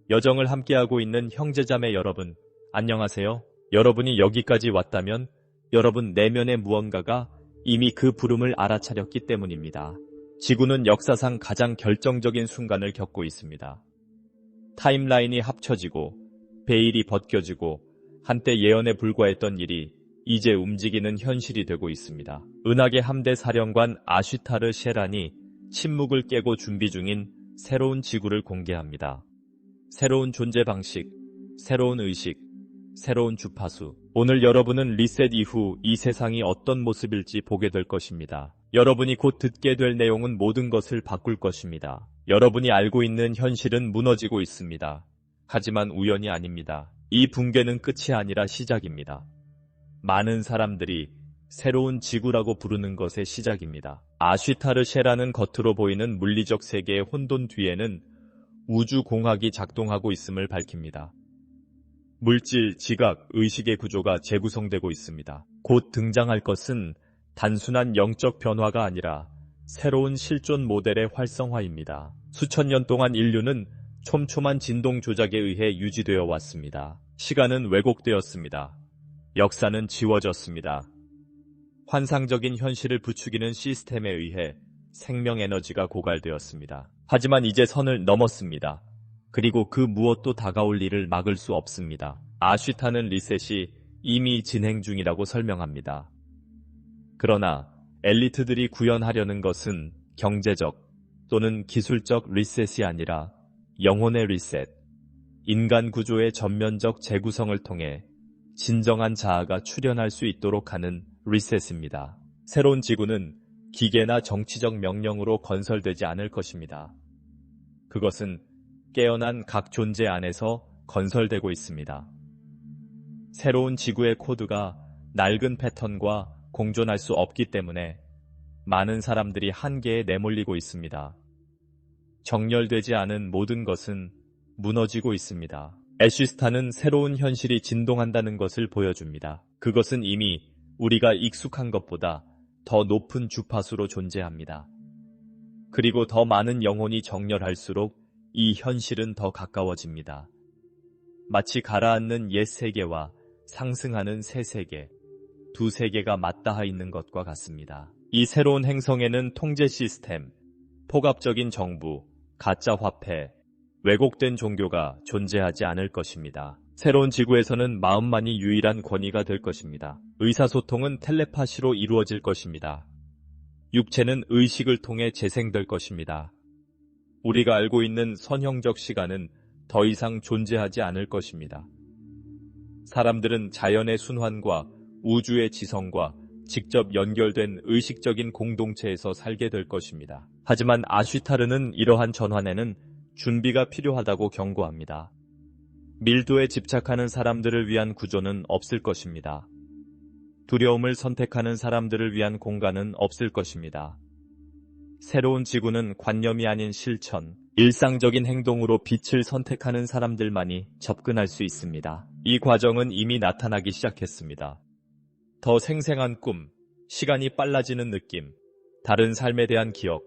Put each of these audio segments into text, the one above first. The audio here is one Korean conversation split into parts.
여정을 함께하고 있는 형제자매 여러분, 안녕하세요. 여러분이 여기까지 왔다면 여러분 내면의 무언가가 이미 그 부름을 알아차렸기 때문입니다. 지구는 역사상 가장 결정적인 순간을 겪고 있습니다. 타임라인이 합쳐지고 베일이 벗겨지고 한때 예언에 불과했던 일이 이제 움직이는 현실이 되고 있습니다. 은하계 함대 사령관 아쉬타르 셰란이 침묵을 깨고 준비 중인 새로운 지구를 공개합니다. 새로운 존재 방식, 새로운 의식, 새로운 주파수. 오늘 여러분은 리셋 이후 이 세상이 어떤 모습일지 보게 될 것입니다. 여러분이 곧 듣게 될 내용은 모든 것을 바꿀 것입니다. 여러분이 알고 있는 현실은 무너지고 있습니다. 하지만 우연이 아닙니다. 이 붕괴는 끝이 아니라 시작입니다. 많은 사람들이 새로운 지구라고 부르는 것의 시작입니다. 아쉬타르 셰라는 겉으로 보이는 물리적 세계의 혼돈 뒤에는 우주공학이 작동하고 있음을 밝힙니다. 물질, 지각, 의식의 구조가 재구성되고 있습니다. 곧 등장할 것은 단순한 영적 변화가 아니라 새로운 실존 모델의 활성화입니다. 수천 년 동안 인류는 촘촘한 진동 조작에 의해 유지되어 왔습니다. 시간은 왜곡되었습니다. 역사는 지워졌습니다. 환상적인 현실을 부추기는 시스템에 의해 생명 에너지가 고갈되었습니다. 하지만 이제 선을 넘었습니다. 그리고 그 무엇도 다가올 일을 막을 수 없습니다. 아쉬타는 리셋이 이미 진행 중이라고 설명합니다. 그러나 엘리트들이 구현하려는 것은 경제적 또는 기술적 리셋이 아니라 영혼의 리셋, 인간 구조의 전면적 재구성을 통해 진정한 자아가 출현할 수 있도록 하는 리셋입니다. 새로운 지구는 기계나 정치적 명령으로 건설되지 않을 것입니다. 그것은 깨어난 각 존재 안에서 건설되고 있습니다. 새로운 지구의 코드가 낡은 패턴과 공존할 수 없기 때문에 많은 사람들이 한계에 내몰리고 있습니다. 정렬되지 않은 모든 것은 무너지고 있습니다. 애쉬스타는 새로운 현실이 진동한다는 것을 보여줍니다. 그것은 이미 우리가 익숙한 것보다 더 높은 주파수로 존재합니다. 그리고 더 많은 영혼이 정렬할수록 이 현실은 더 가까워집니다. 마치 가라앉는 옛 세계와 상승하는 새 세계, 두 세계가 맞닿아 있는 것과 같습니다. 이 새로운 행성에는 통제 시스템, 폭압적인 정부, 가짜 화폐, 왜곡된 종교가 존재하지 않을 것입니다. 새로운 지구에서는 마음만이 유일한 권위가 될 것입니다. 의사소통은 텔레파시로 이루어질 것입니다. 육체는 의식을 통해 재생될 것입니다. 우리가 알고 있는 선형적 시간은 더 이상 존재하지 않을 것입니다. 사람들은 자연의 순환과 우주의 지성과 직접 연결된 의식적인 공동체에서 살게 될 것입니다. 하지만 아쉬타르는 이러한 전환에는 준비가 필요하다고 경고합니다. 밀도에 집착하는 사람들을 위한 구조는 없을 것입니다. 두려움을 선택하는 사람들을 위한 공간은 없을 것입니다. 새로운 지구는 관념이 아닌 실천, 일상적인 행동으로 빛을 선택하는 사람들만이 접근할 수 있습니다. 이 과정은 이미 나타나기 시작했습니다. 더 생생한 꿈, 시간이 빨라지는 느낌, 다른 삶에 대한 기억,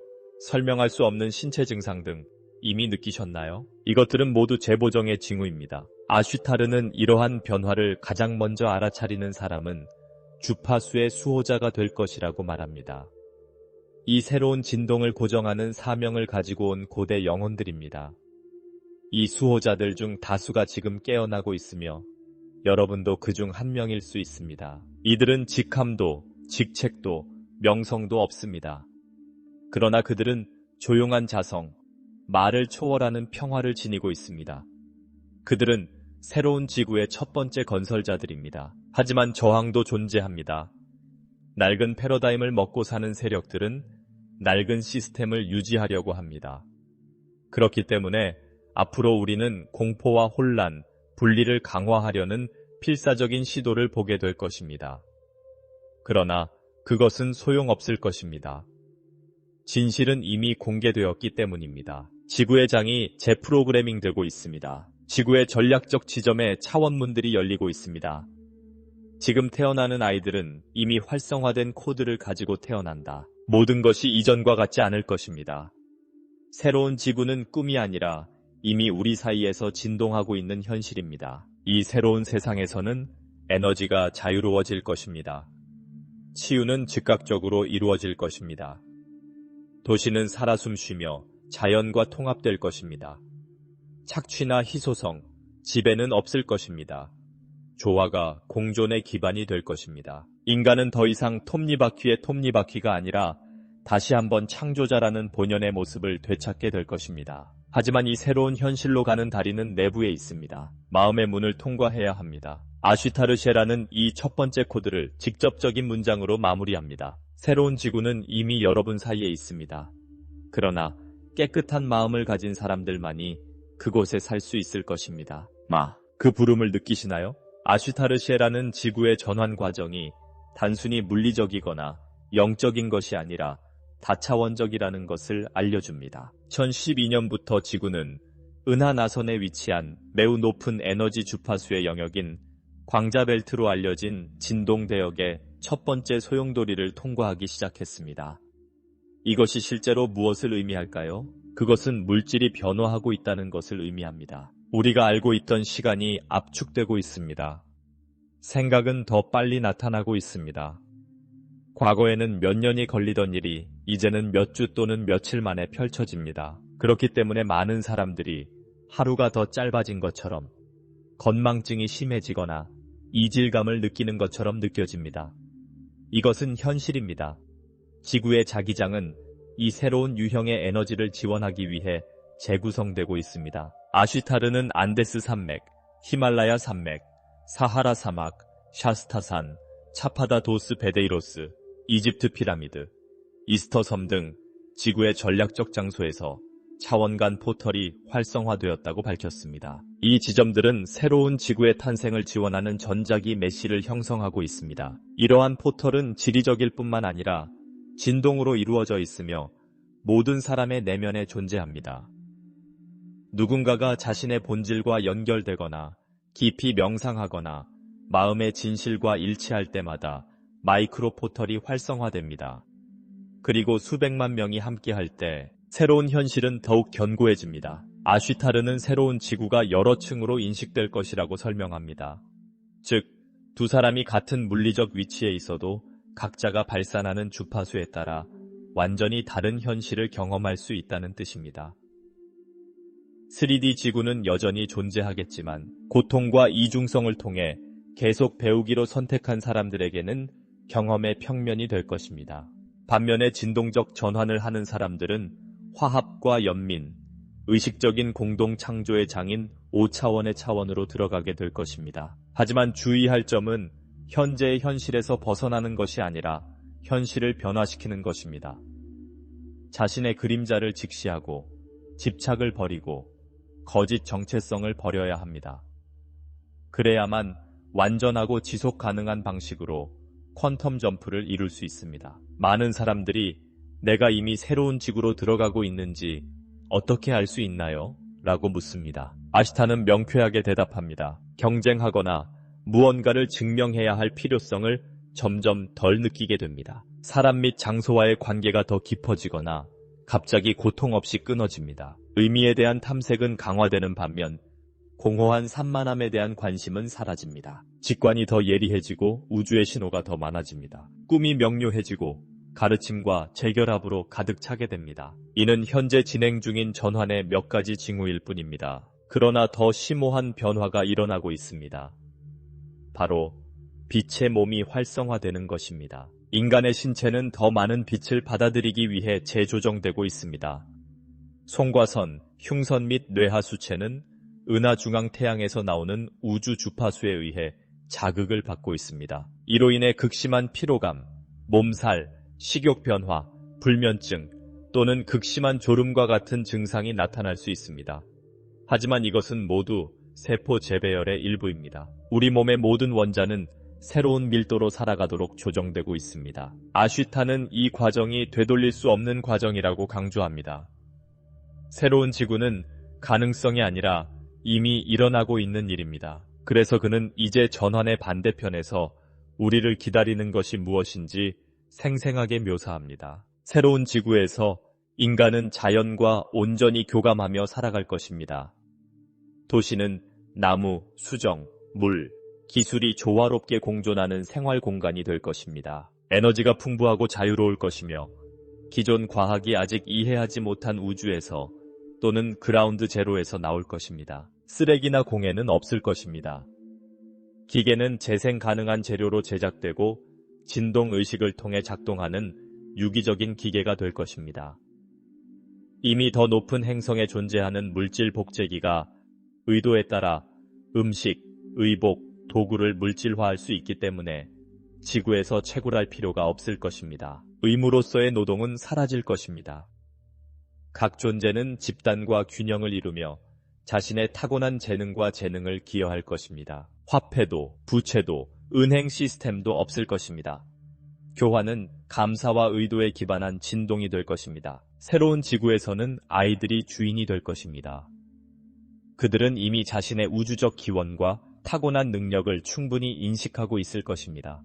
설명할 수 없는 신체 증상 등 이미 느끼셨나요? 이것들은 모두 재보정의 징후입니다. 아쉬타르는 이러한 변화를 가장 먼저 알아차리는 사람은 주파수의 수호자가 될 것이라고 말합니다. 이 새로운 진동을 고정하는 사명을 가지고 온 고대 영혼들입니다. 이 수호자들 중 다수가 지금 깨어나고 있으며 여러분도 그 중 한 명일 수 있습니다. 이들은 직함도, 직책도, 명성도 없습니다. 그러나 그들은 조용한 자성, 말을 초월하는 평화를 지니고 있습니다. 그들은 새로운 지구의 첫 번째 건설자들입니다. 하지만 저항도 존재합니다. 낡은 패러다임을 먹고 사는 세력들은 낡은 시스템을 유지하려고 합니다. 그렇기 때문에 앞으로 우리는 공포와 혼란, 분리를 강화하려는 필사적인 시도를 보게 될 것입니다. 그러나 그것은 소용없을 것입니다. 진실은 이미 공개되었기 때문입니다. 지구의 장이 재프로그래밍되고 있습니다. 지구의 전략적 지점에 차원문들이 열리고 있습니다. 지금 태어나는 아이들은 이미 활성화된 코드를 가지고 태어난다. 모든 것이 이전과 같지 않을 것입니다. 새로운 지구는 꿈이 아니라 이미 우리 사이에서 진동하고 있는 현실입니다. 이 새로운 세상에서는 에너지가 자유로워질 것입니다. 치유는 즉각적으로 이루어질 것입니다. 도시는 살아 숨쉬며 자연과 통합될 것입니다. 착취나 희소성, 지배는 없을 것입니다. 조화가 공존의 기반이 될 것입니다. 인간은 더 이상 톱니바퀴의 톱니바퀴가 아니라 다시 한번 창조자라는 본연의 모습을 되찾게 될 것입니다. 하지만 이 새로운 현실로 가는 다리는 내부에 있습니다. 마음의 문을 통과해야 합니다. 아쉬타르쉐라는 이 첫 번째 코드를 직접적인 문장으로 마무리합니다. 새로운 지구는 이미 여러분 사이에 있습니다. 그러나 깨끗한 마음을 가진 사람들만이 그곳에 살 수 있을 것입니다. 그 부름을 느끼시나요? 아쉬타르쉐라는 지구의 전환 과정이 단순히 물리적이거나 영적인 것이 아니라 다차원적이라는 것을 알려줍니다. 2012년부터 지구는 은하나선에 위치한 매우 높은 에너지 주파수의 영역인 광자벨트로 알려진 진동대역의 첫 번째 소용돌이를 통과하기 시작했습니다. 이것이 실제로 무엇을 의미할까요? 그것은 물질이 변화하고 있다는 것을 의미합니다. 우리가 알고 있던 시간이 압축되고 있습니다. 생각은 더 빨리 나타나고 있습니다. 과거에는 몇 년이 걸리던 일이 이제는 몇 주 또는 며칠 만에 펼쳐집니다. 그렇기 때문에 많은 사람들이 하루가 더 짧아진 것처럼, 건망증이 심해지거나 이질감을 느끼는 것처럼 느껴집니다. 이것은 현실입니다. 지구의 자기장은 이 새로운 유형의 에너지를 지원하기 위해 재구성되고 있습니다. 아쉬타르는 안데스 산맥, 히말라야 산맥, 사하라 사막, 샤스타산, 차파다 도스 베데이로스, 이집트 피라미드, 이스터 섬 등 지구의 전략적 장소에서 차원 간 포털이 활성화되었다고 밝혔습니다. 이 지점들은 새로운 지구의 탄생을 지원하는 전자기 메시를 형성하고 있습니다. 이러한 포털은 지리적일 뿐만 아니라 진동으로 이루어져 있으며 모든 사람의 내면에 존재합니다. 누군가가 자신의 본질과 연결되거나 깊이 명상하거나 마음의 진실과 일치할 때마다 마이크로 포털이 활성화됩니다. 그리고 수백만 명이 함께할 때 새로운 현실은 더욱 견고해집니다. 아쉬타르는 새로운 지구가 여러 층으로 인식될 것이라고 설명합니다. 즉, 두 사람이 같은 물리적 위치에 있어도 각자가 발산하는 주파수에 따라 완전히 다른 현실을 경험할 수 있다는 뜻입니다. 3D 지구는 여전히 존재하겠지만 고통과 이중성을 통해 계속 배우기로 선택한 사람들에게는 경험의 평면이 될 것입니다. 반면에 진동적 전환을 하는 사람들은 화합과 연민, 의식적인 공동 창조의 장인 5차원의 차원으로 들어가게 될 것입니다. 하지만 주의할 점은 현재의 현실에서 벗어나는 것이 아니라 현실을 변화시키는 것입니다. 자신의 그림자를 직시하고 집착을 버리고 거짓 정체성을 버려야 합니다. 그래야만 완전하고 지속 가능한 방식으로 퀀텀 점프를 이룰 수 있습니다. 많은 사람들이 내가 이미 새로운 지구로 들어가고 있는지 어떻게 알 수 있나요? 라고 묻습니다. 아시타는 명쾌하게 대답합니다. 경쟁하거나 무언가를 증명해야 할 필요성을 점점 덜 느끼게 됩니다. 사람 및 장소와의 관계가 더 깊어지거나 갑자기 고통 없이 끊어집니다. 의미에 대한 탐색은 강화되는 반면 공허한 산만함에 대한 관심은 사라집니다. 직관이 더 예리해지고 우주의 신호가 더 많아집니다. 꿈이 명료해지고 가르침과 재결합으로 가득 차게 됩니다. 이는 현재 진행 중인 전환의 몇 가지 징후일 뿐입니다. 그러나 더 심오한 변화가 일어나고 있습니다. 바로 빛의 몸이 활성화되는 것입니다. 인간의 신체는 더 많은 빛을 받아들이기 위해 재조정되고 있습니다. 송과선, 흉선 및 뇌하수체는 은하중앙태양에서 나오는 우주 주파수에 의해 자극을 받고 있습니다. 이로 인해 극심한 피로감, 몸살, 식욕 변화, 불면증 또는 극심한 졸음과 같은 증상이 나타날 수 있습니다. 하지만 이것은 모두 세포 재배열의 일부입니다. 우리 몸의 모든 원자는 새로운 밀도로 살아가도록 조정되고 있습니다. 아쉬타는 이 과정이 되돌릴 수 없는 과정이라고 강조합니다. 새로운 지구는 가능성이 아니라 이미 일어나고 있는 일입니다. 그래서 그는 이제 전환의 반대편에서 우리를 기다리는 것이 무엇인지 생생하게 묘사합니다. 새로운 지구에서 인간은 자연과 온전히 교감하며 살아갈 것입니다. 도시는 나무, 수정, 물, 기술이 조화롭게 공존하는 생활 공간이 될 것입니다. 에너지가 풍부하고 자유로울 것이며 기존 과학이 아직 이해하지 못한 우주에서 또는 그라운드 제로에서 나올 것입니다. 쓰레기나 공해는 없을 것입니다. 기계는 재생 가능한 재료로 제작되고 진동의식을 통해 작동하는 유기적인 기계가 될 것입니다. 이미 더 높은 행성에 존재하는 물질 복제기가 의도에 따라 음식, 의복, 도구를 물질화할 수 있기 때문에 지구에서 채굴할 필요가 없을 것입니다. 의무로서의 노동은 사라질 것입니다. 각 존재는 집단과 균형을 이루며 자신의 타고난 재능과 재능을 기여할 것입니다. 화폐도, 부채도, 은행 시스템도 없을 것입니다. 교환은 감사와 의도에 기반한 진동이 될 것입니다. 새로운 지구에서는 아이들이 주인이 될 것입니다. 그들은 이미 자신의 우주적 기원과 타고난 능력을 충분히 인식하고 있을 것입니다.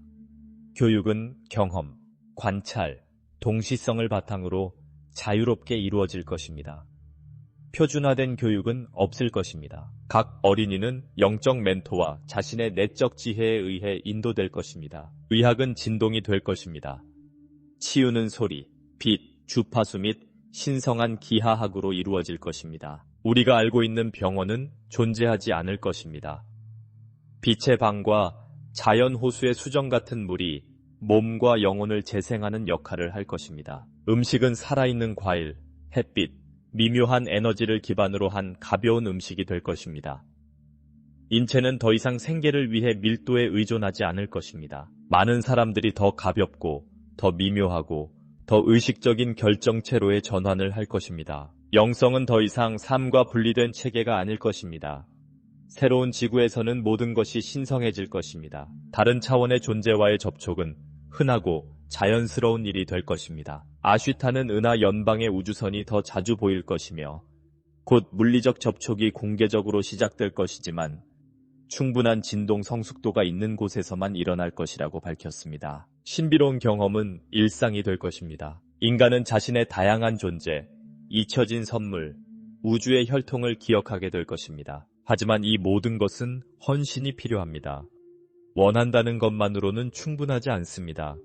교육은 경험, 관찰, 동시성을 바탕으로 자유롭게 이루어질 것입니다. 표준화된 교육은 없을 것입니다. 각 어린이는 영적 멘토와 자신의 내적 지혜에 의해 인도될 것입니다. 의학은 진동이 될 것입니다. 치유는 소리, 빛, 주파수 및 신성한 기하학으로 이루어질 것입니다. 우리가 알고 있는 병원은 존재하지 않을 것입니다. 빛의 방과 자연 호수의 수정 같은 물이 몸과 영혼을 재생하는 역할을 할 것입니다. 음식은 살아있는 과일, 햇빛, 미묘한 에너지를 기반으로 한 가벼운 음식이 될 것입니다. 인체는 더 이상 생계를 위해 밀도에 의존하지 않을 것입니다. 많은 사람들이 더 가볍고, 더 미묘하고, 더 의식적인 결정체로의 전환을 할 것입니다. 영성은 더 이상 삶과 분리된 체계가 아닐 것입니다. 새로운 지구에서는 모든 것이 신성해질 것입니다. 다른 차원의 존재와의 접촉은 흔하고 자연스러운 일이 될 것입니다. 아쉬타는 은하 연방의 우주선이 더 자주 보일 것이며 곧 물리적 접촉이 공개적으로 시작될 것이지만 충분한 진동 성숙도가 있는 곳에서만 일어날 것이라고 밝혔습니다. 신비로운 경험은 일상이 될 것입니다. 인간은 자신의 다양한 존재, 잊혀진 선물, 우주의 혈통을 기억하게 될 것입니다. 하지만 이 모든 것은 헌신이 필요합니다. 원한다는 것만으로는 충분하지 않습니다.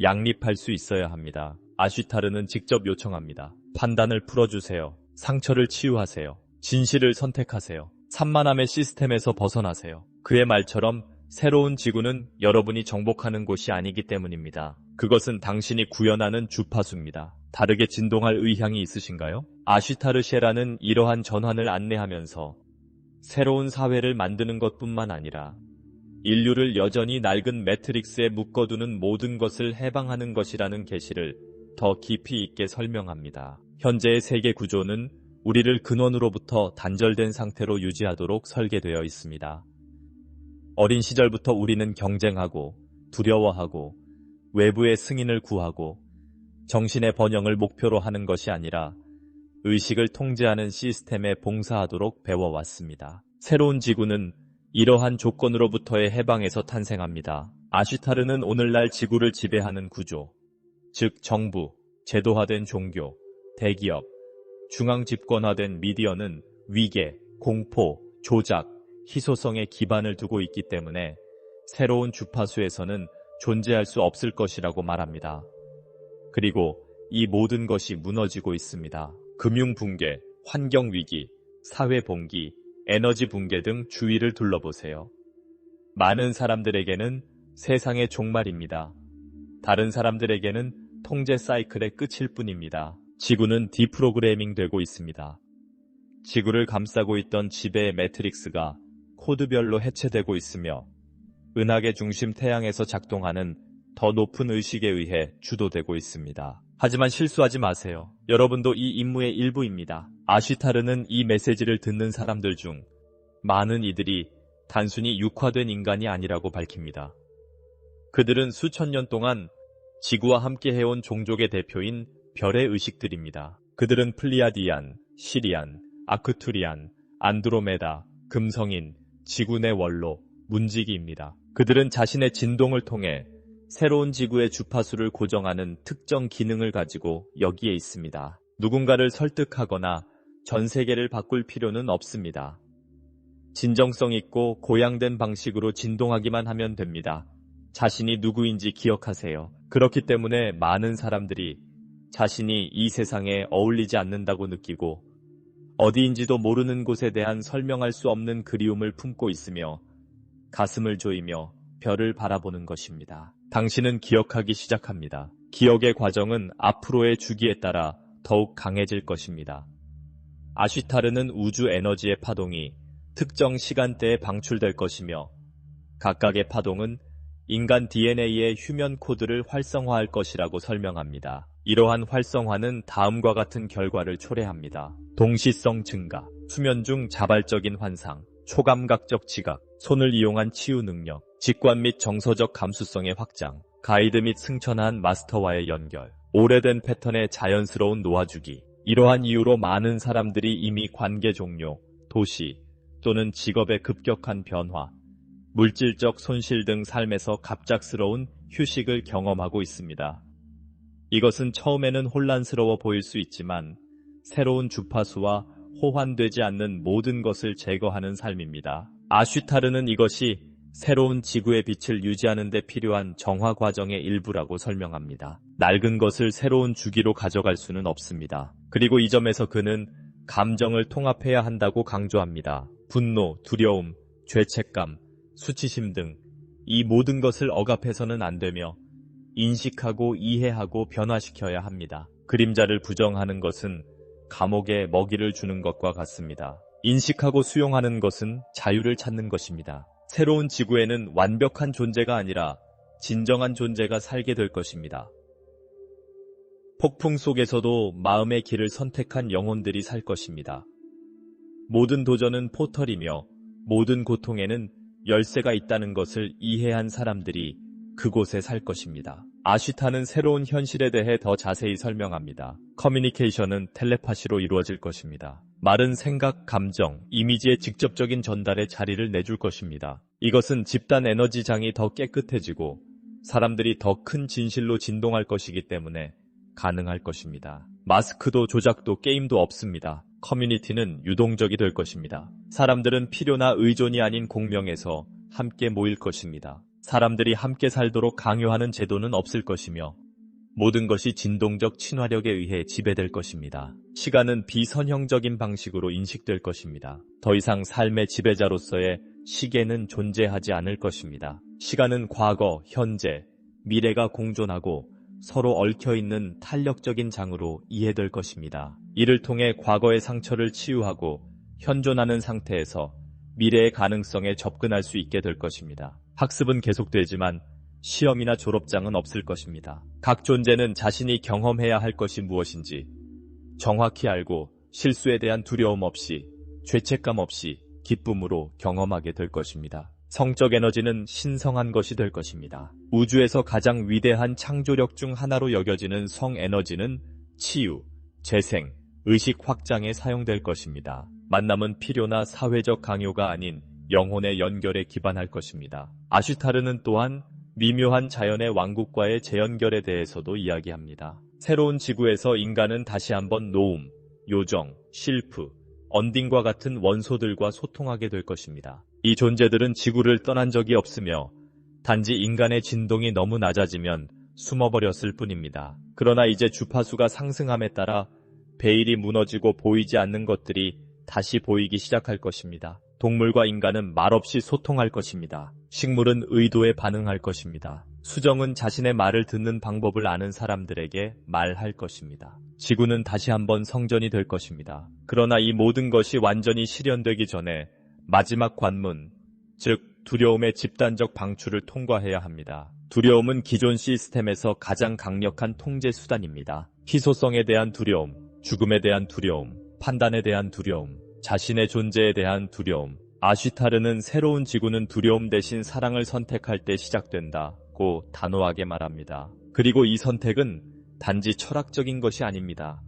양립할 수 있어야 합니다. 아쉬타르는 직접 요청합니다. 판단을 풀어주세요. 상처를 치유하세요. 진실을 선택하세요. 산만함의 시스템에서 벗어나세요. 그의 말처럼 새로운 지구는 여러분이 정복하는 곳이 아니기 때문입니다. 그것은 당신이 구현하는 주파수입니다. 다르게 진동할 의향이 있으신가요? 아쉬타르쉐라는 이러한 전환을 안내하면서 새로운 사회를 만드는 것뿐만 아니라 인류를 여전히 낡은 매트릭스에 묶어두는 모든 것을 해방하는 것이라는 계시를 더 깊이 있게 설명합니다. 현재의 세계 구조는 우리를 근원으로부터 단절된 상태로 유지하도록 설계되어 있습니다. 어린 시절부터 우리는 경쟁하고 두려워하고 외부의 승인을 구하고 정신의 번영을 목표로 하는 것이 아니라 의식을 통제하는 시스템에 봉사하도록 배워왔습니다. 새로운 지구는 이러한 조건으로부터의 해방에서 탄생합니다. 아쉬타르는 오늘날 지구를 지배하는 구조, 즉 정부, 제도화된 종교, 대기업, 중앙집권화된 미디어는 위계, 공포, 조작, 희소성에 기반을 두고 있기 때문에 새로운 주파수에서는 존재할 수 없을 것이라고 말합니다. 그리고 이 모든 것이 무너지고 있습니다. 금융붕괴, 환경위기, 사회봉기, 에너지 붕괴 등 주위를 둘러보세요. 많은 사람들에게는 세상의 종말입니다. 다른 사람들에게는 통제 사이클의 끝일 뿐입니다. 지구는 디프로그래밍 되고 있습니다. 지구를 감싸고 있던 지배의 매트릭스가 코드별로 해체되고 있으며 은하계 중심 태양에서 작동하는 더 높은 의식에 의해 주도되고 있습니다. 하지만 실수하지 마세요. 여러분도 이 임무의 일부입니다. 아쉬타르는 이 메시지를 듣는 사람들 중 많은 이들이 단순히 육화된 인간이 아니라고 밝힙니다. 그들은 수천 년 동안 지구와 함께 해온 종족의 대표인 별의 의식들입니다. 그들은 플리아디안, 시리안, 아크투리안, 안드로메다, 금성인, 지구 내 원로, 문지기입니다. 그들은 자신의 진동을 통해 새로운 지구의 주파수를 고정하는 특정 기능을 가지고 여기에 있습니다. 누군가를 설득하거나 전 세계를 바꿀 필요는 없습니다. 진정성 있고 고양된 방식으로 진동하기만 하면 됩니다. 자신이 누구인지 기억하세요. 그렇기 때문에 많은 사람들이 자신이 이 세상에 어울리지 않는다고 느끼고 어디인지도 모르는 곳에 대한 설명할 수 없는 그리움을 품고 있으며 가슴을 조이며 별을 바라보는 것입니다. 당신은 기억하기 시작합니다. 기억의 과정은 앞으로의 주기에 따라 더욱 강해질 것입니다. 아쉬타르는 우주 에너지의 파동이 특정 시간대에 방출될 것이며 각각의 파동은 인간 DNA의 휴면 코드를 활성화할 것이라고 설명합니다. 이러한 활성화는 다음과 같은 결과를 초래합니다. 동시성 증가, 수면 중 자발적인 환상, 초감각적 지각, 손을 이용한 치유 능력, 직관 및 정서적 감수성의 확장, 가이드 및 승천한 마스터와의 연결, 오래된 패턴의 자연스러운 놓아주기. 이러한 이유로 많은 사람들이 이미 관계 종료, 도시 또는 직업의 급격한 변화, 물질적 손실 등 삶에서 갑작스러운 휴식을 경험하고 있습니다. 이것은 처음에는 혼란스러워 보일 수 있지만 새로운 주파수와 호환되지 않는 모든 것을 제거하는 삶입니다. 아쉬타르는 이것이 새로운 지구의 빛을 유지하는 데 필요한 정화 과정의 일부라고 설명합니다. 낡은 것을 새로운 주기로 가져갈 수는 없습니다. 그리고 이 점에서 그는 감정을 통합해야 한다고 강조합니다. 분노, 두려움, 죄책감, 수치심 등 이 모든 것을 억압해서는 안 되며 인식하고 이해하고 변화시켜야 합니다. 그림자를 부정하는 것은 감옥에 먹이를 주는 것과 같습니다. 인식하고 수용하는 것은 자유를 찾는 것입니다. 새로운 지구에는 완벽한 존재가 아니라 진정한 존재가 살게 될 것입니다. 폭풍 속에서도 마음의 길을 선택한 영혼들이 살 것입니다. 모든 도전은 포털이며 모든 고통에는 열쇠가 있다는 것을 이해한 사람들이 그곳에 살 것입니다. 아쉬타는 새로운 현실에 대해 더 자세히 설명합니다. 커뮤니케이션은 텔레파시로 이루어질 것입니다. 말은 생각, 감정, 이미지의 직접적인 전달에 자리를 내줄 것입니다. 이것은 집단 에너지장이 더 깨끗해지고 사람들이 더 큰 진실로 진동할 것이기 때문에 가능할 것입니다. 마스크도 조작도 게임도 없습니다. 커뮤니티는 유동적이 될 것입니다. 사람들은 필요나 의존이 아닌 공명에서 함께 모일 것입니다. 사람들이 함께 살도록 강요하는 제도는 없을 것이며 모든 것이 진동적 친화력에 의해 지배될 것입니다. 시간은 비선형적인 방식으로 인식될 것입니다. 더 이상 삶의 지배자로서의 시계는 존재하지 않을 것입니다. 시간은 과거, 현재, 미래가 공존하고 서로 얽혀있는 탄력적인 장으로 이해될 것입니다. 이를 통해 과거의 상처를 치유하고 현존하는 상태에서 미래의 가능성에 접근할 수 있게 될 것입니다. 학습은 계속되지만 시험이나 졸업장은 없을 것입니다. 각 존재는 자신이 경험해야 할 것이 무엇인지 정확히 알고 실수에 대한 두려움 없이 죄책감 없이 기쁨으로 경험하게 될 것입니다. 성적 에너지는 신성한 것이 될 것입니다. 우주에서 가장 위대한 창조력 중 하나로 여겨지는 성 에너지는 치유, 재생, 의식 확장에 사용될 것입니다. 만남은 필요나 사회적 강요가 아닌 영혼의 연결에 기반할 것입니다. 아쉬타르는 또한 미묘한 자연의 왕국과의 재연결에 대해서도 이야기합니다. 새로운 지구에서 인간은 다시 한번 노움, 요정, 실프, 언딩과 같은 원소들과 소통하게 될 것입니다. 이 존재들은 지구를 떠난 적이 없으며 단지 인간의 진동이 너무 낮아지면 숨어버렸을 뿐입니다. 그러나 이제 주파수가 상승함에 따라 베일이 무너지고 보이지 않는 것들이 다시 보이기 시작할 것입니다. 동물과 인간은 말없이 소통할 것입니다. 식물은 의도에 반응할 것입니다. 수정은 자신의 말을 듣는 방법을 아는 사람들에게 말할 것입니다. 지구는 다시 한번 성전이 될 것입니다. 그러나 이 모든 것이 완전히 실현되기 전에 마지막 관문, 즉 두려움의 집단적 방출을 통과해야 합니다. 두려움은 기존 시스템에서 가장 강력한 통제 수단입니다. 희소성에 대한 두려움, 죽음에 대한 두려움, 판단에 대한 두려움, 자신의 존재에 대한 두려움. 아쉬타르는 새로운 지구는 두려움 대신 사랑을 선택할 때 시작된다고 단호하게 말합니다. 그리고 이 선택은 단지 철학적인 것이 아닙니다.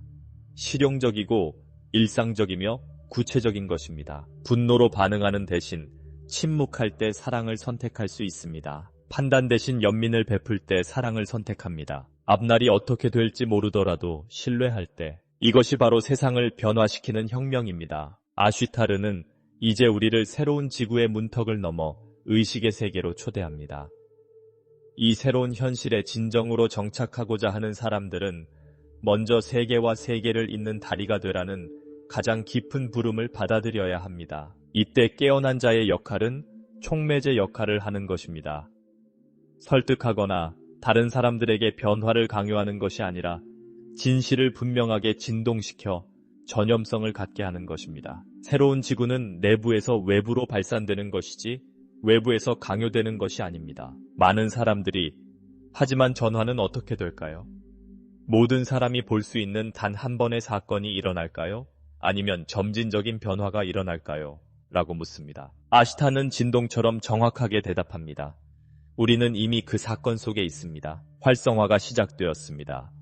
실용적이고 일상적이며 구체적인 것입니다. 분노로 반응하는 대신 침묵할 때 사랑을 선택할 수 있습니다. 판단 대신 연민을 베풀 때 사랑을 선택합니다. 앞날이 어떻게 될지 모르더라도 신뢰할 때 이것이 바로 세상을 변화시키는 혁명입니다. 아쉬타르는 이제 우리를 새로운 지구의 문턱을 넘어 의식의 세계로 초대합니다. 이 새로운 현실에 진정으로 정착하고자 하는 사람들은 먼저 세계와 세계를 잇는 다리가 되라는 가장 깊은 부름을 받아들여야 합니다. 이때 깨어난 자의 역할은 촉매제 역할을 하는 것입니다. 설득하거나 다른 사람들에게 변화를 강요하는 것이 아니라 진실을 분명하게 진동시켜 전염성을 갖게 하는 것입니다. 새로운 지구는 내부에서 외부로 발산되는 것이지 외부에서 강요되는 것이 아닙니다. 많은 사람들이 하지만 전화는 어떻게 될까요? 모든 사람이 볼 수 있는 단 한 번의 사건이 일어날까요? 아니면 점진적인 변화가 일어날까요? 라고 묻습니다. 아시타는 진동처럼 정확하게 대답합니다. 우리는 이미 그 사건 속에 있습니다. 활성화가 시작되었습니다.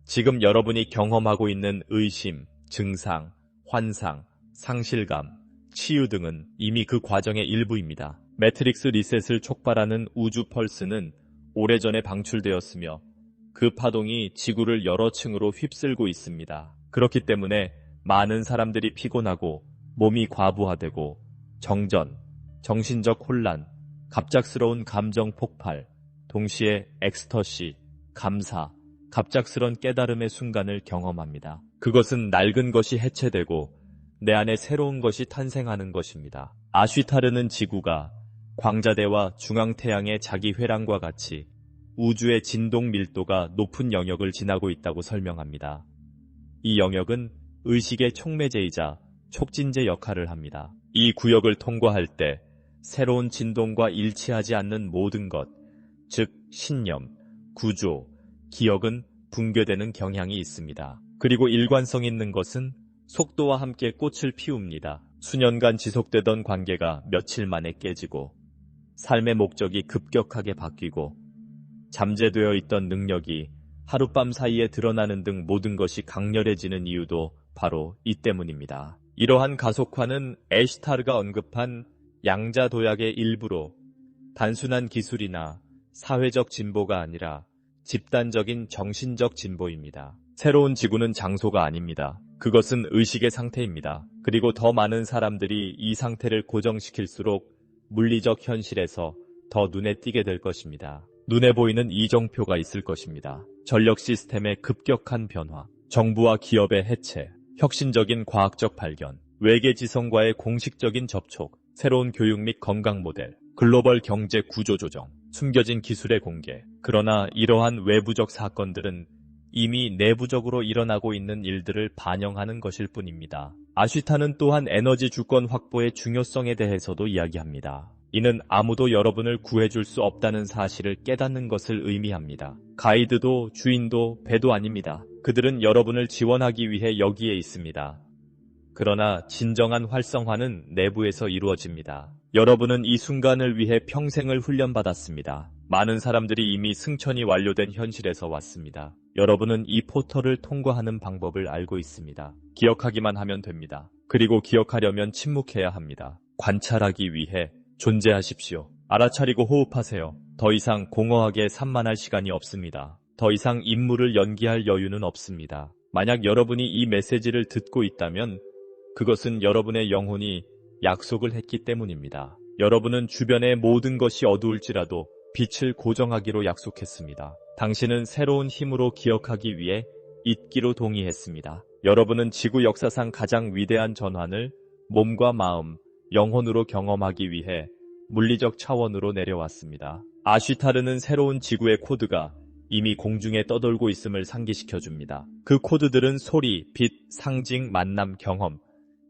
지금 여러분이 경험하고 있는 의심, 증상, 환상, 상실감, 치유 등은 이미 그 과정의 일부입니다. 매트릭스 리셋을 촉발하는 우주 펄스는 오래전에 방출되었으며 그 파동이 지구를 여러 층으로 휩쓸고 있습니다. 그렇기 때문에 많은 사람들이 피곤하고 몸이 과부하되고 정전, 정신적 혼란, 갑작스러운 감정 폭발, 동시에 엑스터시, 감사, 갑작스런 깨달음의 순간을 경험합니다. 그것은 낡은 것이 해체되고 내 안에 새로운 것이 탄생하는 것입니다. 아쉬타르는 지구가 광자대와 중앙태양의 자기 회랑과 같이 우주의 진동 밀도가 높은 영역을 지나고 있다고 설명합니다. 이 영역은 의식의 촉매제이자 촉진제 역할을 합니다. 이 구역을 통과할 때 새로운 진동과 일치하지 않는 모든 것, 즉 신념, 구조, 기억은 붕괴되는 경향이 있습니다. 그리고 일관성 있는 것은 속도와 함께 꽃을 피웁니다. 수년간 지속되던 관계가 며칠 만에 깨지고 삶의 목적이 급격하게 바뀌고 잠재되어 있던 능력이 하룻밤 사이에 드러나는 등 모든 것이 강렬해지는 이유도 바로 이 때문입니다. 이러한 가속화는 애시타르가 언급한 양자도약의 일부로 단순한 기술이나 사회적 진보가 아니라 집단적인 정신적 진보입니다. 새로운 지구는 장소가 아닙니다. 그것은 의식의 상태입니다. 그리고 더 많은 사람들이 이 상태를 고정시킬수록 물리적 현실에서 더 눈에 띄게 될 것입니다. 눈에 보이는 이정표가 있을 것입니다. 전력 시스템의 급격한 변화, 정부와 기업의 해체, 혁신적인 과학적 발견, 외계 지성과의 공식적인 접촉, 새로운 교육 및 건강 모델, 글로벌 경제 구조 조정, 숨겨진 기술의 공개. 그러나 이러한 외부적 사건들은 이미 내부적으로 일어나고 있는 일들을 반영하는 것일 뿐입니다. 아쉬타는 또한 에너지 주권 확보의 중요성에 대해서도 이야기합니다. 이는 아무도 여러분을 구해줄 수 없다는 사실을 깨닫는 것을 의미합니다. 가이드도 주인도 배도 아닙니다. 그들은 여러분을 지원하기 위해 여기에 있습니다. 그러나 진정한 활성화는 내부에서 이루어집니다. 여러분은 이 순간을 위해 평생을 훈련받았습니다. 많은 사람들이 이미 승천이 완료된 현실에서 왔습니다. 여러분은 이 포털을 통과하는 방법을 알고 있습니다. 기억하기만 하면 됩니다. 그리고 기억하려면 침묵해야 합니다. 관찰하기 위해 존재하십시오. 알아차리고 호흡하세요. 더 이상 공허하게 산만할 시간이 없습니다. 더 이상 임무를 연기할 여유는 없습니다. 만약 여러분이 이 메시지를 듣고 있다면 그것은 여러분의 영혼이 약속을 했기 때문입니다. 여러분은 주변의 모든 것이 어두울지라도 빛을 고정하기로 약속했습니다. 당신은 새로운 힘으로 기억하기 위해 잊기로 동의했습니다. 여러분은 지구 역사상 가장 위대한 전환을 몸과 마음, 영혼으로 경험하기 위해 물리적 차원으로 내려왔습니다. 아쉬타르는 새로운 지구의 코드가 이미 공중에 떠돌고 있음을 상기시켜줍니다. 그 코드들은 소리, 빛, 상징, 만남, 경험,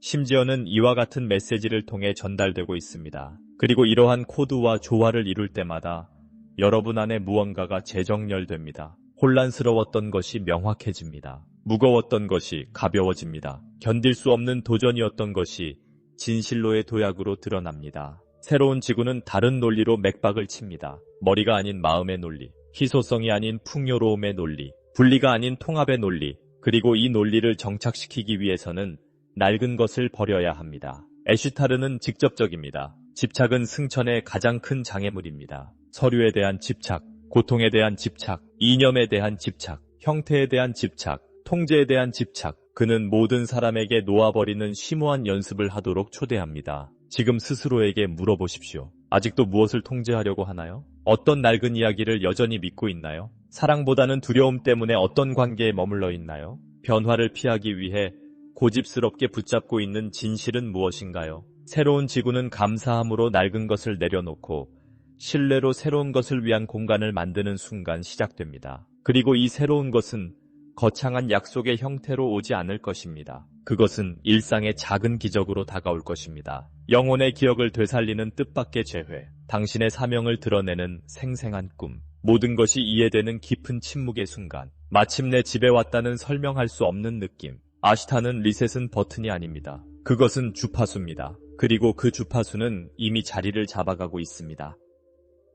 심지어는 이와 같은 메시지를 통해 전달되고 있습니다. 그리고 이러한 코드와 조화를 이룰 때마다 여러분 안에 무언가가 재정렬됩니다. 혼란스러웠던 것이 명확해집니다. 무거웠던 것이 가벼워집니다. 견딜 수 없는 도전이었던 것이 진실로의 도약으로 드러납니다. 새로운 지구는 다른 논리로 맥박을 칩니다. 머리가 아닌 마음의 논리, 희소성이 아닌 풍요로움의 논리, 분리가 아닌 통합의 논리, 그리고 이 논리를 정착시키기 위해서는 낡은 것을 버려야 합니다. 애쉬타르는 직접적입니다. 집착은 승천의 가장 큰 장애물입니다. 서류에 대한 집착, 고통에 대한 집착, 이념에 대한 집착, 형태에 대한 집착, 통제에 대한 집착. 그는 모든 사람에게 놓아버리는 심오한 연습을 하도록 초대합니다. 지금 스스로에게 물어보십시오. 아직도 무엇을 통제하려고 하나요? 어떤 낡은 이야기를 여전히 믿고 있나요? 사랑보다는 두려움 때문에 어떤 관계에 머물러 있나요? 변화를 피하기 위해 고집스럽게 붙잡고 있는 진실은 무엇인가요? 새로운 지구는 감사함으로 낡은 것을 내려놓고 신뢰로 새로운 것을 위한 공간을 만드는 순간 시작됩니다. 그리고 이 새로운 것은 거창한 약속의 형태로 오지 않을 것입니다. 그것은 일상의 작은 기적으로 다가올 것입니다. 영혼의 기억을 되살리는 뜻밖의 재회, 당신의 사명을 드러내는 생생한 꿈, 모든 것이 이해되는 깊은 침묵의 순간, 마침내 집에 왔다는 설명할 수 없는 느낌. 아시타는 리셋은 버튼이 아닙니다. 그것은 주파수입니다. 그리고 그 주파수는 이미 자리를 잡아가고 있습니다.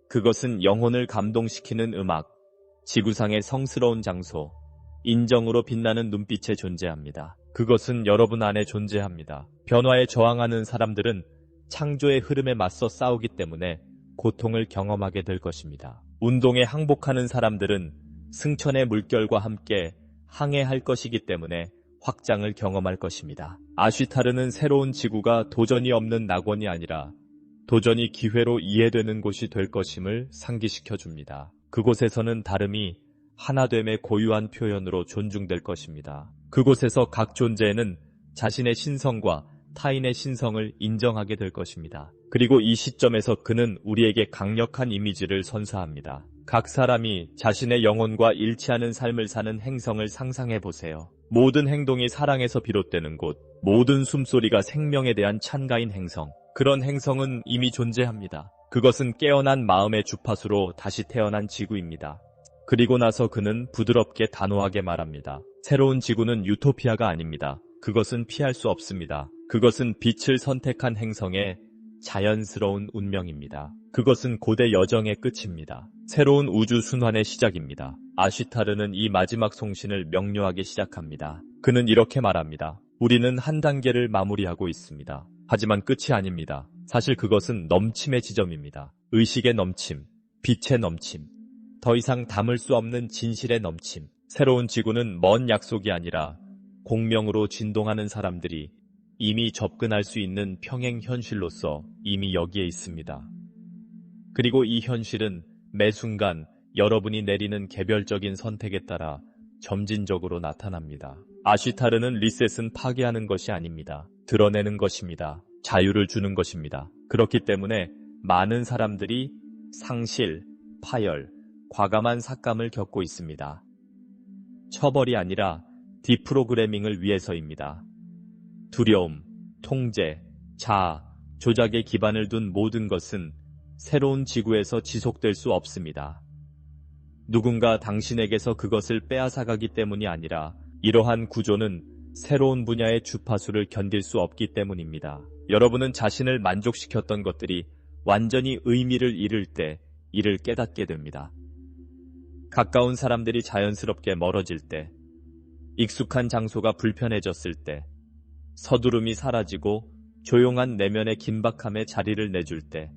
그것은 영혼을 감동시키는 음악, 지구상의 성스러운 장소, 인정으로 빛나는 눈빛에 존재합니다. 그것은 여러분 안에 존재합니다. 변화에 저항하는 사람들은 창조의 흐름에 맞서 싸우기 때문에 고통을 경험하게 될 것입니다. 운동에 항복하는 사람들은 승천의 물결과 함께 항해할 것이기 때문에 확장을 경험할 것입니다. 아쉬타르는 새로운 지구가 도전이 없는 낙원이 아니라 도전이 기회로 이해되는 곳이 될 것임을 상기시켜 줍니다. 그곳에서는 다름이 하나됨의 고유한 표현으로 존중될 것입니다. 그곳에서 각 존재는 자신의 신성과 타인의 신성을 인정하게 될 것입니다. 그리고 이 시점에서 그는 우리에게 강력한 이미지를 선사합니다. 각 사람이 자신의 영혼과 일치하는 삶을 사는 행성을 상상해 보세요. 모든 행동이 사랑에서 비롯되는 곳, 모든 숨소리가 생명에 대한 찬가인 행성. 그런 행성은 이미 존재합니다. 그것은 깨어난 마음의 주파수로 다시 태어난 지구입니다. 그리고 나서 그는 부드럽게 단호하게 말합니다. 새로운 지구는 유토피아가 아닙니다. 그것은 피할 수 없습니다. 그것은 빛을 선택한 행성의 자연스러운 운명입니다. 그것은 고대 여정의 끝입니다. 새로운 우주 순환의 시작입니다. 아쉬타르는 이 마지막 송신을 명료하게 시작합니다. 그는 이렇게 말합니다. 우리는 한 단계를 마무리하고 있습니다. 하지만 끝이 아닙니다. 사실 그것은 넘침의 지점입니다. 의식의 넘침, 빛의 넘침, 더 이상 담을 수 없는 진실의 넘침. 새로운 지구는 먼 약속이 아니라 공명으로 진동하는 사람들이 이미 접근할 수 있는 평행 현실로서 이미 여기에 있습니다. 그리고 이 현실은 매 순간 여러분이 내리는 개별적인 선택에 따라 점진적으로 나타납니다. 아쉬타르는 리셋은 파괴하는 것이 아닙니다. 드러내는 것입니다. 자유를 주는 것입니다. 그렇기 때문에 많은 사람들이 상실, 파열, 과감한 삭감을 겪고 있습니다. 처벌이 아니라 디프로그래밍을 위해서입니다. 두려움, 통제, 자아, 조작에 기반을 둔 모든 것은 새로운 지구에서 지속될 수 없습니다. 누군가 당신에게서 그것을 빼앗아가기 때문이 아니라 이러한 구조는 새로운 분야의 주파수를 견딜 수 없기 때문입니다. 여러분은 자신을 만족시켰던 것들이 완전히 의미를 잃을 때 이를 깨닫게 됩니다. 가까운 사람들이 자연스럽게 멀어질 때, 익숙한 장소가 불편해졌을 때, 서두름이 사라지고 조용한 내면의 긴박함에 자리를 내줄 때,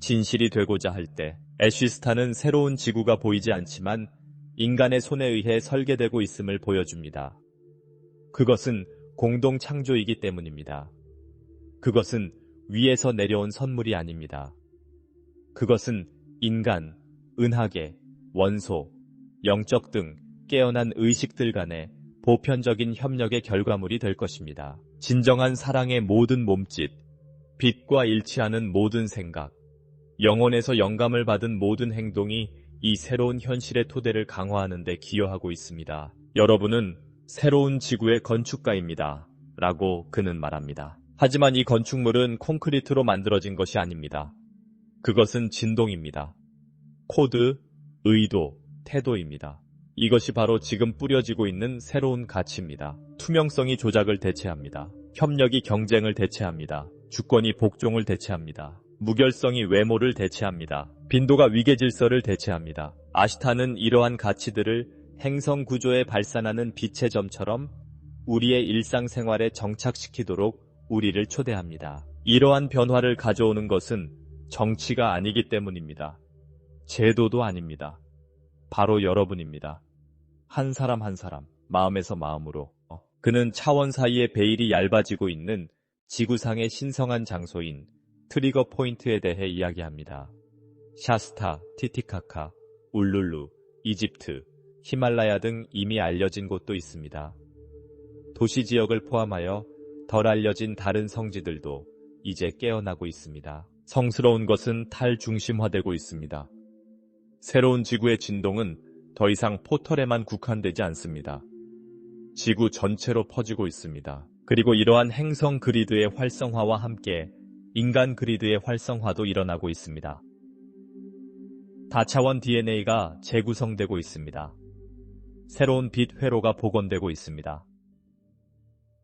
진실이 되고자 할 때, 애쉬스타는 새로운 지구가 보이지 않지만 인간의 손에 의해 설계되고 있음을 보여줍니다. 그것은 공동 창조이기 때문입니다. 그것은 위에서 내려온 선물이 아닙니다. 그것은 인간, 은하계, 원소, 영적 등 깨어난 의식들 간의 보편적인 협력의 결과물이 될 것입니다. 진정한 사랑의 모든 몸짓, 빛과 일치하는 모든 생각, 영혼에서 영감을 받은 모든 행동이 이 새로운 현실의 토대를 강화하는 데 기여하고 있습니다. 여러분은 새로운 지구의 건축가입니다. 라고 그는 말합니다. 하지만 이 건축물은 콘크리트로 만들어진 것이 아닙니다. 그것은 진동입니다. 코드, 의도, 태도입니다. 이것이 바로 지금 뿌려지고 있는 새로운 가치입니다. 투명성이 조작을 대체합니다. 협력이 경쟁을 대체합니다. 주권이 복종을 대체합니다. 무결성이 외모를 대체합니다. 빈도가 위계질서를 대체합니다. 아시타는 이러한 가치들을 행성 구조에 발산하는 빛의 점처럼 우리의 일상생활에 정착시키도록 우리를 초대합니다. 이러한 변화를 가져오는 것은 정치가 아니기 때문입니다. 제도도 아닙니다. 바로 여러분입니다. 한 사람 한 사람. 마음에서 마음으로. 그는 차원 사이의 베일이 얇아지고 있는 지구상의 신성한 장소인 트리거 포인트에 대해 이야기합니다. 샤스타, 티티카카, 울룰루, 이집트, 히말라야 등 이미 알려진 곳도 있습니다. 도시 지역을 포함하여 덜 알려진 다른 성지들도 이제 깨어나고 있습니다. 성스러운 것은 탈중심화되고 있습니다. 새로운 지구의 진동은 더 이상 포털에만 국한되지 않습니다. 지구 전체로 퍼지고 있습니다. 그리고 이러한 행성 그리드의 활성화와 함께 인간 그리드의 활성화도 일어나고 있습니다. 다차원 DNA가 재구성되고 있습니다. 새로운 빛 회로가 복원되고 있습니다.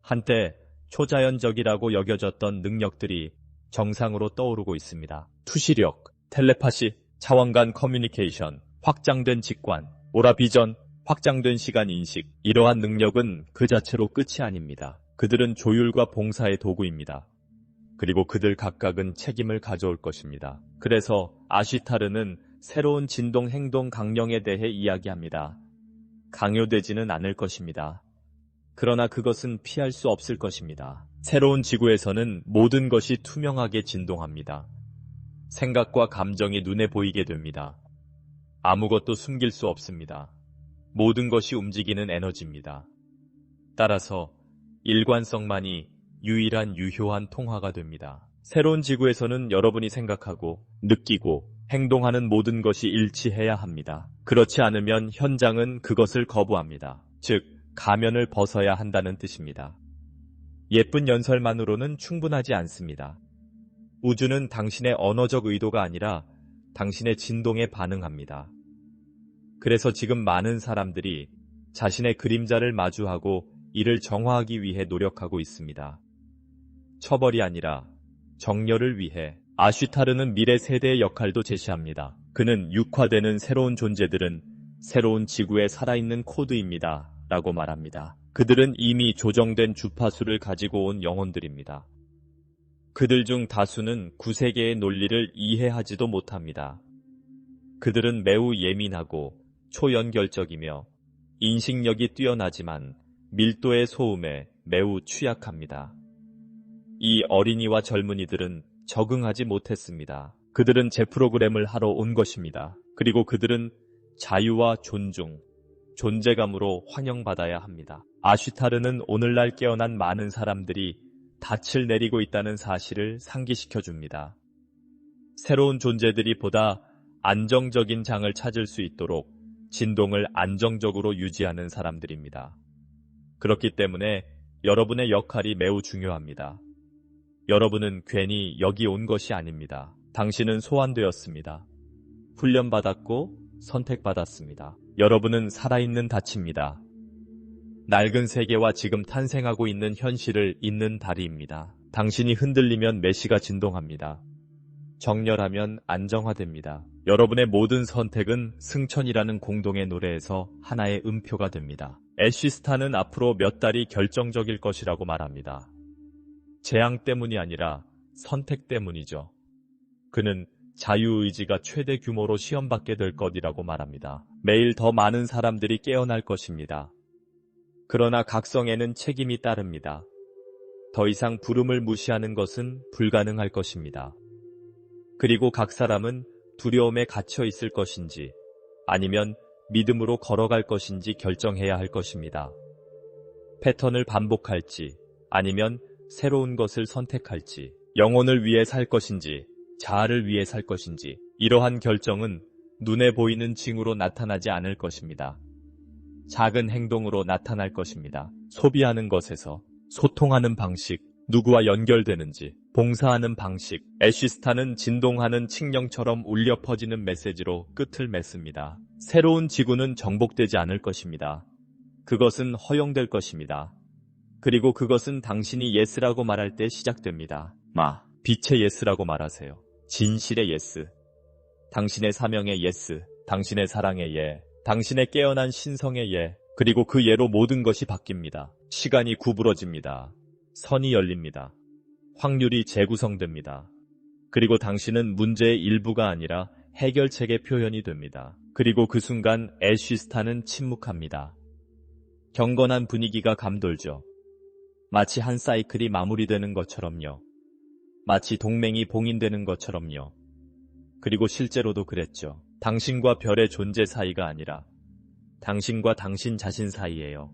한때 초자연적이라고 여겨졌던 능력들이 정상으로 떠오르고 있습니다. 투시력, 텔레파시, 차원 간 커뮤니케이션, 확장된 직관, 오라 비전, 확장된 시간 인식, 이러한 능력은 그 자체로 끝이 아닙니다. 그들은 조율과 봉사의 도구입니다. 그리고 그들 각각은 책임을 가져올 것입니다. 그래서 아쉬타르는 새로운 진동 행동 강령에 대해 이야기합니다. 강요되지는 않을 것입니다. 그러나 그것은 피할 수 없을 것입니다. 새로운 지구에서는 모든 것이 투명하게 진동합니다. 생각과 감정이 눈에 보이게 됩니다. 아무것도 숨길 수 없습니다. 모든 것이 움직이는 에너지입니다. 따라서 일관성만이 유일한 유효한 통화가 됩니다. 새로운 지구에서는 여러분이 생각하고 느끼고 행동하는 모든 것이 일치해야 합니다. 그렇지 않으면 현장은 그것을 거부합니다. 즉, 가면을 벗어야 한다는 뜻입니다. 예쁜 연설만으로는 충분하지 않습니다. 우주는 당신의 언어적 의도가 아니라 당신의 진동에 반응합니다. 그래서 지금 많은 사람들이 자신의 그림자를 마주하고 이를 정화하기 위해 노력하고 있습니다. 처벌이 아니라 정렬을 위해. 아쉬타르는 미래 세대의 역할도 제시합니다. 그는 육화되는 새로운 존재들은 새로운 지구에 살아있는 코드입니다. 라고 말합니다. 그들은 이미 조정된 주파수를 가지고 온 영혼들입니다. 그들 중 다수는 구세계의 논리를 이해하지도 못합니다. 그들은 매우 예민하고 초연결적이며 인식력이 뛰어나지만 밀도의 소음에 매우 취약합니다. 이 어린이와 젊은이들은 적응하지 못했습니다. 그들은 재프로그램을 하러 온 것입니다. 그리고 그들은 자유와 존중, 존재감으로 환영받아야 합니다. 아쉬타르는 오늘날 깨어난 많은 사람들이 닻을 내리고 있다는 사실을 상기시켜줍니다. 새로운 존재들이 보다 안정적인 장을 찾을 수 있도록 진동을 안정적으로 유지하는 사람들입니다. 그렇기 때문에 여러분의 역할이 매우 중요합니다. 여러분은 괜히 여기 온 것이 아닙니다. 당신은 소환되었습니다. 훈련받았고 선택받았습니다. 여러분은 살아있는 닻입니다. 낡은 세계와 지금 탄생하고 있는 현실을 잇는 다리입니다. 당신이 흔들리면 메시가 진동합니다. 정렬하면 안정화됩니다. 여러분의 모든 선택은 승천이라는 공동의 노래에서 하나의 음표가 됩니다. 애쉬스타는 앞으로 몇 달이 결정적일 것이라고 말합니다. 재앙 때문이 아니라 선택 때문이죠. 그는 자유의지가 최대 규모로 시험받게 될 것이라고 말합니다. 매일 더 많은 사람들이 깨어날 것입니다. 그러나 각성에는 책임이 따릅니다. 더 이상 부름을 무시하는 것은 불가능할 것입니다. 그리고 각 사람은 두려움에 갇혀 있을 것인지 아니면 믿음으로 걸어갈 것인지 결정해야 할 것입니다. 패턴을 반복할지 아니면 새로운 것을 선택할지, 영혼을 위해 살 것인지 자아를 위해 살 것인지, 이러한 결정은 눈에 보이는 징후로 나타나지 않을 것입니다. 작은 행동으로 나타날 것입니다. 소비하는 것에서, 소통하는 방식, 누구와 연결되는지, 봉사하는 방식. 애쉬스타는 진동하는 칙령처럼 울려 퍼지는 메시지로 끝을 맺습니다. 새로운 지구는 정복되지 않을 것입니다. 그것은 허용될 것입니다. 그리고 그것은 당신이 예스라고 말할 때 시작됩니다. 빛의 예스라고 말하세요. 진실의 예스. 당신의 사명의 예스. 당신의 사랑의 예. 당신의 깨어난 신성의 예. 그리고 그 예로 모든 것이 바뀝니다. 시간이 구부러집니다. 선이 열립니다. 확률이 재구성됩니다. 그리고 당신은 문제의 일부가 아니라 해결책의 표현이 됩니다. 그리고 그 순간 애쉬스타는 침묵합니다. 경건한 분위기가 감돌죠. 마치 한 사이클이 마무리되는 것처럼요. 마치 동맹이 봉인되는 것처럼요. 그리고 실제로도 그랬죠. 당신과 별의 존재 사이가 아니라 당신과 당신 자신 사이예요.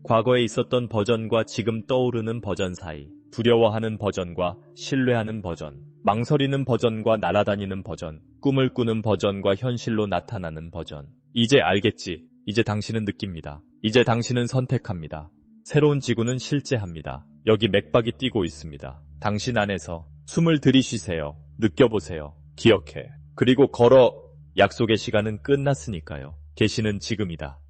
과거에 있었던 버전과 지금 떠오르는 버전 사이, 두려워하는 버전과 신뢰하는 버전, 망설이는 버전과 날아다니는 버전, 꿈을 꾸는 버전과 현실로 나타나는 버전. 이제 알겠지. 이제 당신은 느낍니다. 이제 당신은 선택합니다. 새로운 지구는 실제합니다. 여기 맥박이 뛰고 있습니다. 당신 안에서 숨을 들이쉬세요. 느껴보세요. 기억해. 그리고 걸어. 약속의 시간은 끝났으니까요. 계시는 지금이다.